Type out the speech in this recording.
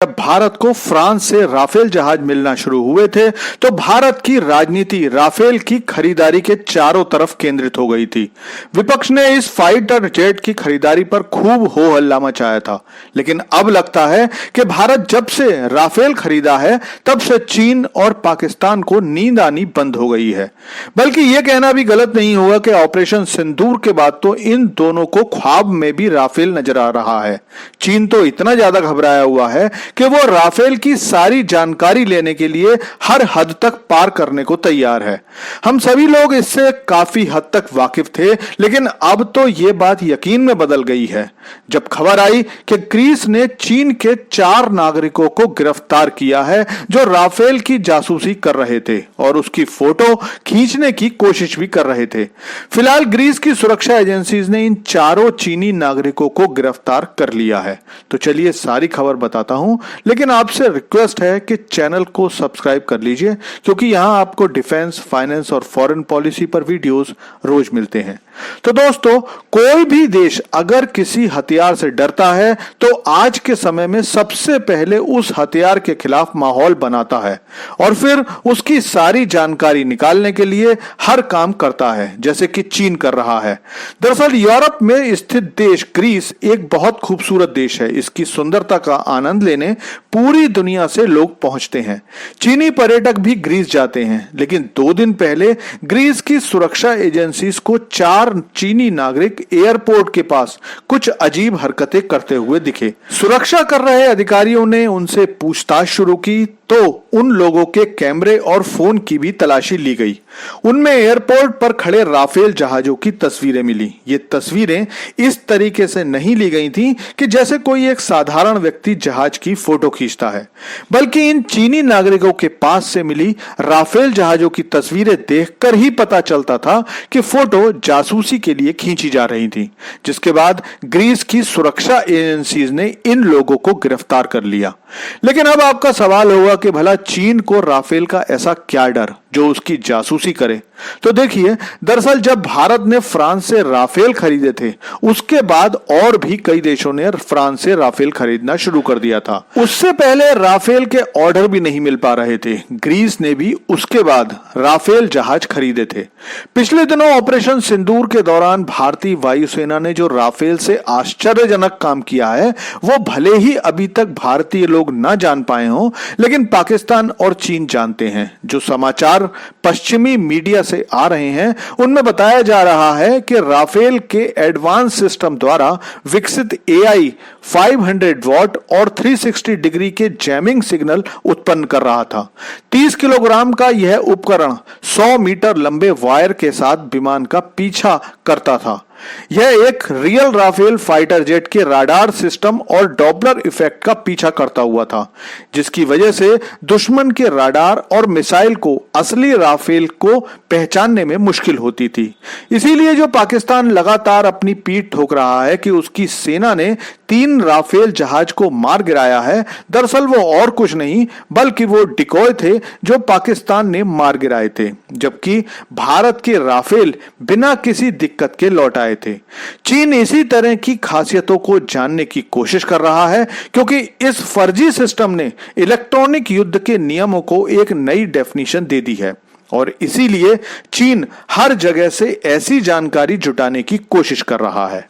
जब भारत को फ्रांस से राफेल जहाज मिलना शुरू हुए थे तो भारत की राजनीति राफेल की खरीदारी के चारों तरफ केंद्रित हो गई थी। विपक्ष ने इस फाइटर जेट की खरीदारी पर खूब हो हल्ला मचाया था, लेकिन अब लगता है कि भारत जब से राफेल खरीदा है तब से चीन और पाकिस्तान को नींद आनी बंद हो गई है। बल्कि यह कहना भी गलत नहीं होगा कि ऑपरेशन सिंदूर के बाद तो इन दोनों को ख्वाब में भी राफेल नजर आ रहा है। चीन तो इतना ज्यादा घबराया हुआ है कि वो राफेल की सारी जानकारी लेने के लिए हर हद तक पार करने को तैयार है। हम सभी लोग इससे काफी हद तक वाकिफ थे, लेकिन अब तो ये बात यकीन में बदल गई है जब खबर आई कि ग्रीस ने चीन के 4 नागरिकों को गिरफ्तार किया है जो राफेल की जासूसी कर रहे थे और उसकी फोटो खींचने की कोशिश भी कर रहे थे। फिलहाल ग्रीस की सुरक्षा एजेंसीज ने इन चारों चीनी नागरिकों को गिरफ्तार कर लिया है। तो चलिए सारी खबर बताता हूं, लेकिन आपसे रिक्वेस्ट है कि चैनल को सब्सक्राइब कर लीजिए, क्योंकि यहां आपको डिफेंस, फाइनेंस और फॉरेन पॉलिसी पर वीडियोस रोज मिलते हैं। तो दोस्तों, कोई भी देश अगर किसी हथियार से डरता है तो आज के समय में सबसे पहले उस हथियार के खिलाफ माहौल बनाता है और फिर उसकी सारी जानकारी निकालने के लिए हर काम करता है, जैसे कि चीन कर रहा है। दरअसल यूरोप में स्थित देश ग्रीस एक बहुत खूबसूरत देश है। इसकी सुंदरता का आनंद लेने पूरी दुनिया से लोग पहुंचते हैं। चीनी पर्यटक भी ग्रीस जाते हैं, लेकिन 2 दिन पहले ग्रीस की सुरक्षा एजेंसीज को 4 चीनी नागरिक एयरपोर्ट के पास कुछ अजीब हरकतें करते हुए दिखे। सुरक्षा कर रहे अधिकारियों ने उनसे पूछताछ शुरू की तो उन लोगों के कैमरे और फोन की भी तलाशी ली गई। उनमें एयरपोर्ट पर खड़े राफेल जहाजों की तस्वीरें मिली। ये तस्वीरें इस तरीके से नहीं ली गई थी कि जैसे कोई एक साधारण व्यक्ति जहाज की फोटो खींचता है, बल्कि इन चीनी नागरिकों के पास से मिली राफेल जहाजों की तस्वीरें देखकर ही पता चलता था कि फोटो जासूसी के लिए खींची जा रही थी। जिसके बाद ग्रीस की सुरक्षा एजेंसीज ने इन लोगों को गिरफ्तार कर लिया। लेकिन अब आपका सवाल होगा कि भला चीन को राफेल का ऐसा क्या डर जो उसकी जासूसी करे। तो देखिए, दरअसल जब भारत ने फ्रांस से राफेल खरीदे थे उसके बाद और भी कई देशों ने फ्रांस से राफेल खरीदना शुरू कर दिया था। उससे पहले राफेल के ऑर्डर भी नहीं मिल पा रहे थे। ग्रीस ने भी उसके बाद राफेल जहाज खरीदे थे। पिछले दिनों ऑपरेशन सिंदूर के दौरान भारतीय वायुसेना ने जो राफेल से आश्चर्यजनक काम किया है वो भले ही अभी तक भारतीय लोग ना जान पाए हों, लेकिन पाकिस्तान और चीन जानते हैं। जो समाचार पश्चिमी मीडिया से आ रहे हैं उनमें बताया जा रहा है कि राफेल के एडवांस सिस्टम द्वारा विकसित एआई 500 वॉट और 360 डिग्री के जैमिंग सिग्नल उत्पन्न कर रहा था। 30 किलोग्राम का यह उपकरण 100 मीटर लंबे वायर के साथ विमान का पीछा करता था। यह एक रियल राफेल फाइटर जेट के राडार सिस्टम और डॉपलर इफेक्ट का पीछा करता हुआ था, जिसकी वजह से दुश्मन के राडार और मिसाइल को असली राफेल को पहचानने में मुश्किल होती थी। इसीलिए जो पाकिस्तान लगातार अपनी पीठ ठोक रहा है कि उसकी सेना ने 3 राफेल जहाज को मार गिराया है, दरअसल वो और कुछ नहीं बल्कि वो डिकॉय थे जो पाकिस्तान ने मार गिराए थे, जबकि भारत के राफेल बिना किसी दिक्कत के लौट आए थे। चीन इसी तरह की खासियतों को जानने की कोशिश कर रहा है, क्योंकि इस फर्जी सिस्टम ने इलेक्ट्रॉनिक युद्ध के नियमों को एक नई डेफिनेशन दे दी है और इसीलिए चीन हर जगह से ऐसी जानकारी जुटाने की कोशिश कर रहा है।